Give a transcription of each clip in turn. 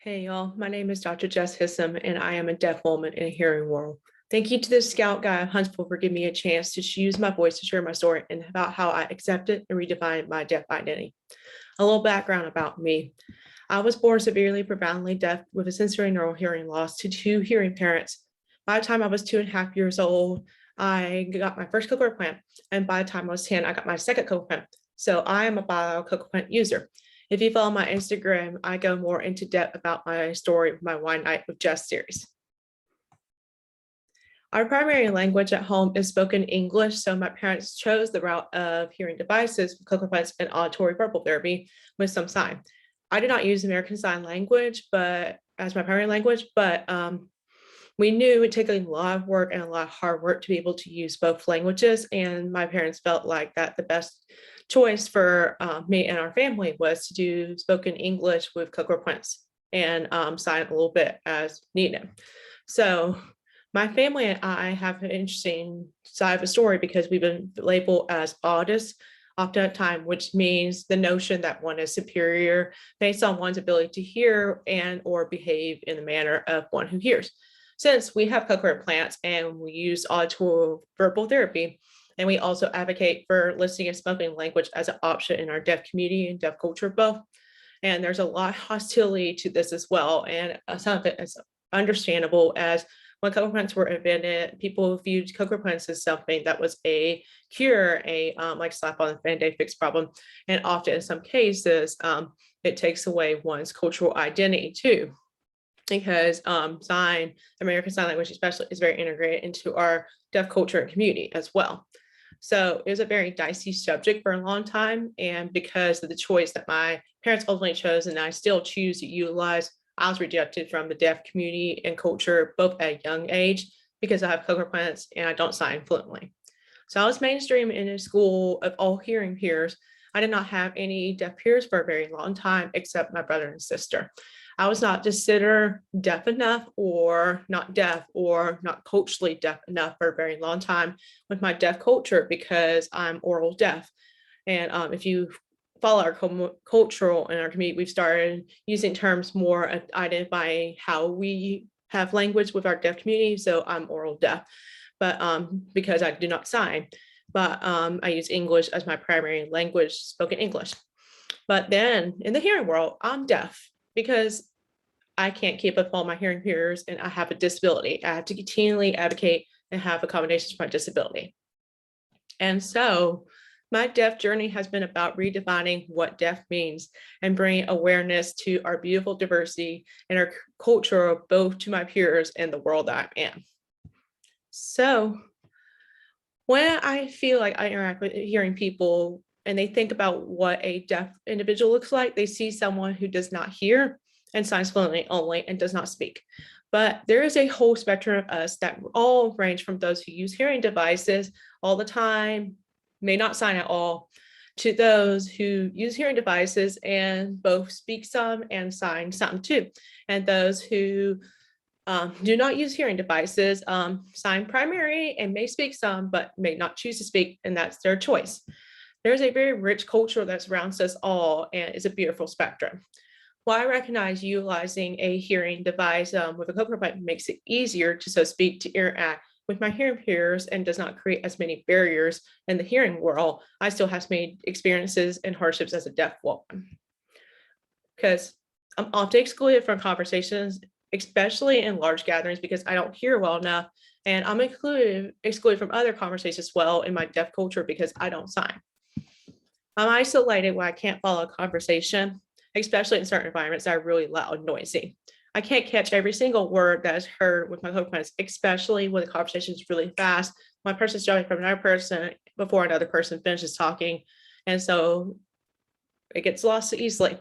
Hey y'all, my name is Dr. Jess Hissam, and I am a deaf woman in a hearing world. Thank you to the Scout Guy of Huntsville for giving me a chance to use my voice to share my story and about how I accepted and redefined my deaf identity. A little background about me. I was born severely, profoundly deaf with a sensory neural hearing loss to two hearing parents. By the time I was 2.5 years old, I got my first cochlear implant, and by the time I was 10, I got my second cochlear implant. So I am a bio cochlear implant user. If you follow my Instagram, I go more into depth about my story with my Wine Night with Jess series. Our primary language at home is spoken English, so my parents chose the route of hearing devices, cochlear implants, and auditory verbal therapy with some sign. I did not use American Sign Language, but as my primary language, but we knew it would take a lot of work and a lot of hard work to be able to use both languages. And my parents felt like that the best choice for me and our family was to do spoken English with cochlear implants and sign a little bit as needed. So my family and I have an interesting side of a story because we've been labeled as autists often at time, which means the notion that one is superior based on one's ability to hear and or behave in the manner of one who hears. Since we have cochlear implants and we use auditory verbal therapy, and we also advocate for listening and spoken language as an option in our deaf community and deaf culture both. And there's a lot of hostility to this as well. And some of it is understandable as when cochlear implants were invented, people viewed cochlear implants as something that was a cure, like slap on the Band-Aid fix problem. And often in some cases, it takes away one's cultural identity too, because American Sign Language especially, is very integrated into our deaf culture and community as well. So it was a very dicey subject for a long time. And because of the choice that my parents ultimately chose, and I still choose to utilize, I was rejected from the deaf community and culture, both at a young age, because I have cochlear implants and I don't sign fluently. So I was mainstream in a school of all hearing peers. I did not have any deaf peers for a very long time, except my brother and sister. I was not considered deaf enough or not culturally deaf enough for a very long time with my deaf culture because I'm oral deaf. And if you follow our cultural in our community, we've started using terms more of identifying how we have language with our deaf community. So I'm oral deaf, but because I do not sign, but I use English as my primary language, spoken English. But then in the hearing world, I'm deaf because I can't keep up with all my hearing peers and I have a disability. I have to continually advocate and have accommodations for my disability. And so my deaf journey has been about redefining what deaf means and bringing awareness to our beautiful diversity and our culture, both to my peers and the world that I am. So when I feel like I interact with hearing people and they think about what a deaf individual looks like, they see someone who does not hear and signs fluently only and does not speak. But there is a whole spectrum of us that all range from those who use hearing devices all the time, may not sign at all, to those who use hearing devices and both speak some and sign some too. And those who do not use hearing devices, sign primary and may speak some, but may not choose to speak, and that's their choice. There's a very rich culture that surrounds us all, and it's a beautiful spectrum. While I recognize utilizing a hearing device with a cochlear implant makes it easier to, so to speak, to interact with my hearing peers and does not create as many barriers in the hearing world, I still have many experiences and hardships as a deaf woman. Because I'm often excluded from conversations, especially in large gatherings, because I don't hear well enough. And I'm excluded from other conversations as well in my deaf culture because I don't sign. I'm isolated when I can't follow a conversation, especially in certain environments that are really loud and noisy. I can't catch every single word that is heard with my co-parents, especially when the conversation is really fast. One person's jumping from another person before another person finishes talking. And so it gets lost easily.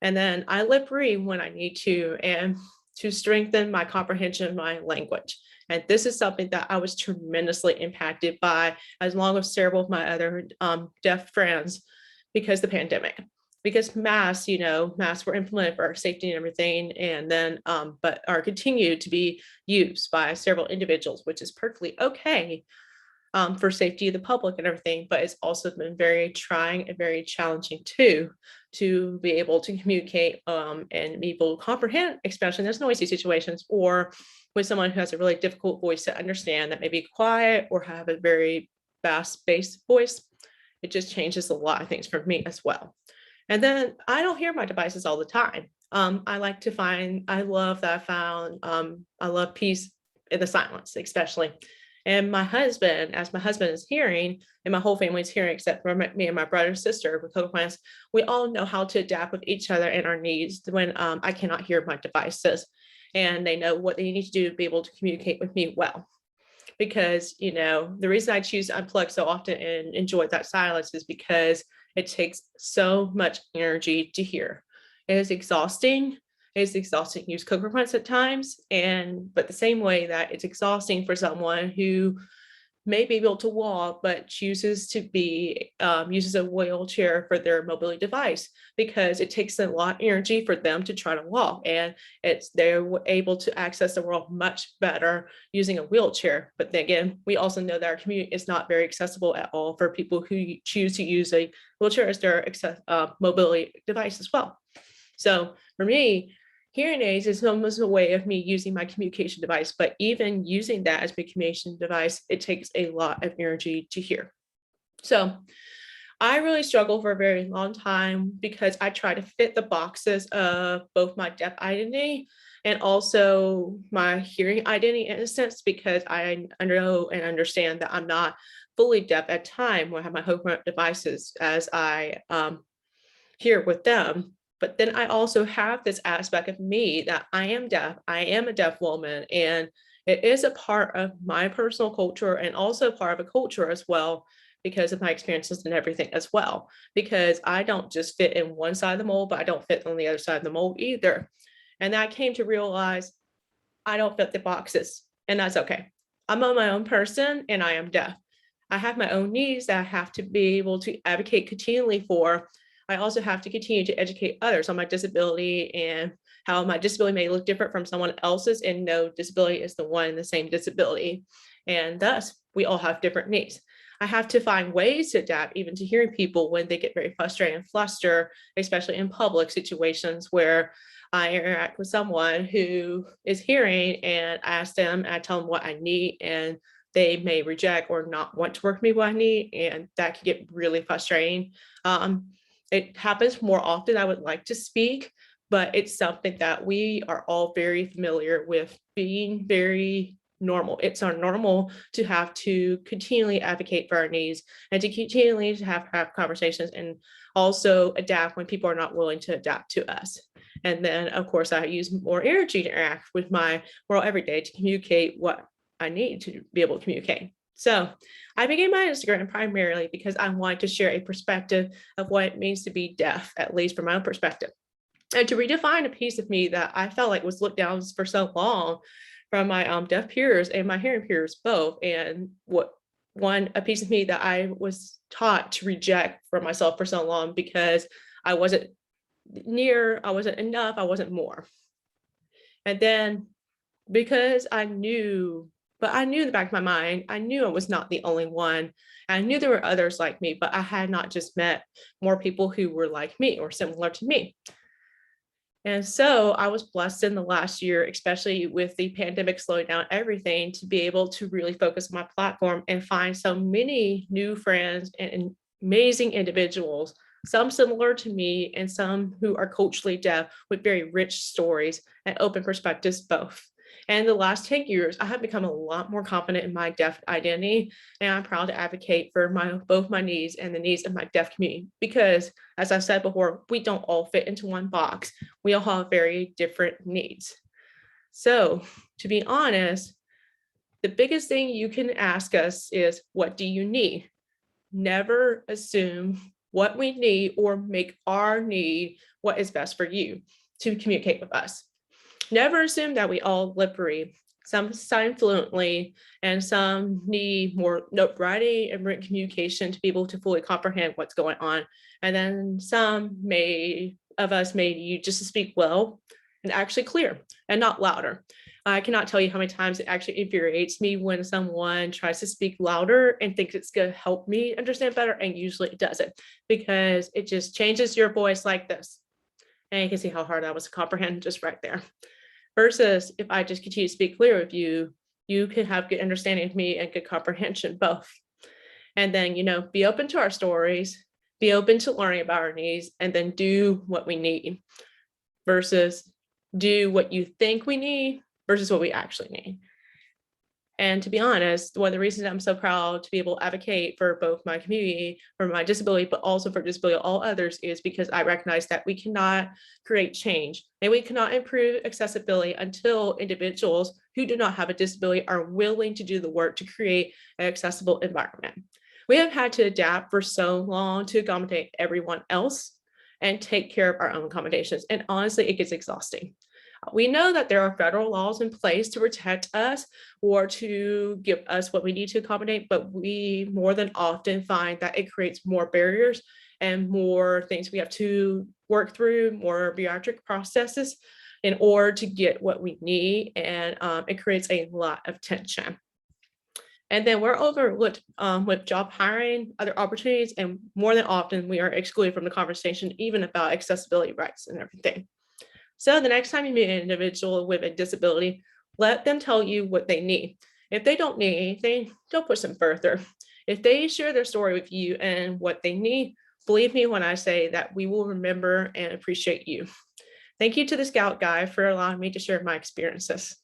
And then I lip read when I need to, and to strengthen my comprehension of my language. And this is something that I was tremendously impacted by, as long as several of my other deaf friends, because the pandemic. Because masks were implemented for our safety and everything, and then but are continued to be used by several individuals, which is perfectly okay. for safety of the public and everything, but it's also been very trying and very challenging too, to be able to communicate and be able to comprehend, especially in those noisy situations, or with someone who has a really difficult voice to understand that may be quiet or have a very fast bass voice. It just changes a lot of things for me as well. And then I don't hear my devices all the time. I like to find, I love that I found, I love peace in the silence, especially. And my husband, as my husband is hearing, and my whole family is hearing, except for me and my brother and sister with cochlear implants, we all know how to adapt with each other and our needs when I cannot hear my devices. And they know what they need to do to be able to communicate with me well. Because, you know, the reason I choose to unplug so often and enjoy that silence is because it takes so much energy to hear. It is exhausting. It's exhausting to use cochlear implants at times, but the same way that it's exhausting for someone who may be able to walk but chooses to be uses a wheelchair for their mobility device, because it takes a lot of energy for them to try to walk, and they're able to access the world much better using a wheelchair. But then again, we also know that our community is not very accessible at all for people who choose to use a wheelchair as their mobility device as well. So for me, hearing aids is almost a way of me using my communication device, but even using that as my communication device, it takes a lot of energy to hear. So I really struggled for a very long time because I try to fit the boxes of both my deaf identity and also my hearing identity in a sense, because I know and understand that I'm not fully deaf at time when I have my home devices as I hear with them. But then I also have this aspect of me that I am deaf. I am a deaf woman, and it is a part of my personal culture and also part of a culture as well, because of my experiences and everything as well. Because I don't just fit in one side of the mold, but I don't fit on the other side of the mold either. And I came to realize I don't fit the boxes, and that's okay. I'm my own person and I am deaf. I have my own needs that I have to be able to advocate continually for. I also have to continue to educate others on my disability and how my disability may look different from someone else's, and no disability is the one and the same disability. And thus, we all have different needs. I have to find ways to adapt even to hearing people when they get very frustrated and flustered, especially in public situations where I interact with someone who is hearing and I ask them, I tell them what I need, and they may reject or not want to work with me what I need, and that can get really frustrating. It happens more often I would like to speak, but it's something that we are all very familiar with being very normal. It's our normal to have to continually advocate for our needs and to continually to have conversations and also adapt when people are not willing to adapt to us. And then, of course, I use more energy to interact with my world every day to communicate what I need to be able to communicate. So I began my Instagram primarily because I wanted to share a perspective of what it means to be deaf, at least from my own perspective, and to redefine a piece of me that I felt like was looked down for so long from my deaf peers and my hearing peers both, and a piece of me that I was taught to reject for myself for so long because I wasn't I wasn't enough, I wasn't more. And then because I knew in the back of my mind, I knew I was not the only one. I knew there were others like me, but I had not just met more people who were like me or similar to me. And so I was blessed in the last year, especially with the pandemic slowing down everything, to be able to really focus on my platform and find so many new friends and amazing individuals, some similar to me and some who are culturally deaf with very rich stories and open perspectives both. And the last 10 years, I have become a lot more confident in my deaf identity, and I'm proud to advocate for both my needs and the needs of my deaf community. Because, as I said before, we don't all fit into one box. We all have very different needs. So, to be honest, the biggest thing you can ask us is, what do you need? Never assume what we need or make our need what is best for you to communicate with us. Never assume that we all livery. Some sign fluently, and some need more note writing and written communication to be able to fully comprehend what's going on. And then some of us may need just to speak well, and actually clear and not louder. I cannot tell you how many times it actually infuriates me when someone tries to speak louder and thinks it's going to help me understand better, and usually it doesn't, because it just changes your voice like this. And you can see how hard that was to comprehend just right there. Versus if I just continue to speak clear with you, you can have good understanding of me and good comprehension both. And then, be open to our stories, be open to learning about our needs, and then do what we need versus do what you think we need versus what we actually need. And to be honest, one of the reasons I'm so proud to be able to advocate for both my community, for my disability, but also for disability of all others, is because I recognize that we cannot create change and we cannot improve accessibility until individuals who do not have a disability are willing to do the work to create an accessible environment. We have had to adapt for so long to accommodate everyone else and take care of our own accommodations. And honestly, it gets exhausting. We know that there are federal laws in place to protect us or to give us what we need to accommodate, but we more than often find that it creates more barriers and more things we have to work through, more bureaucratic processes in order to get what we need, and it creates a lot of tension. And then we're overlooked with job hiring, other opportunities, and more than often we are excluded from the conversation, even about accessibility rights and everything. So the next time you meet an individual with a disability, let them tell you what they need. If they don't need anything, don't push them further. If they share their story with you and what they need, believe me when I say that we will remember and appreciate you. Thank you to the Scout Guide for allowing me to share my experiences.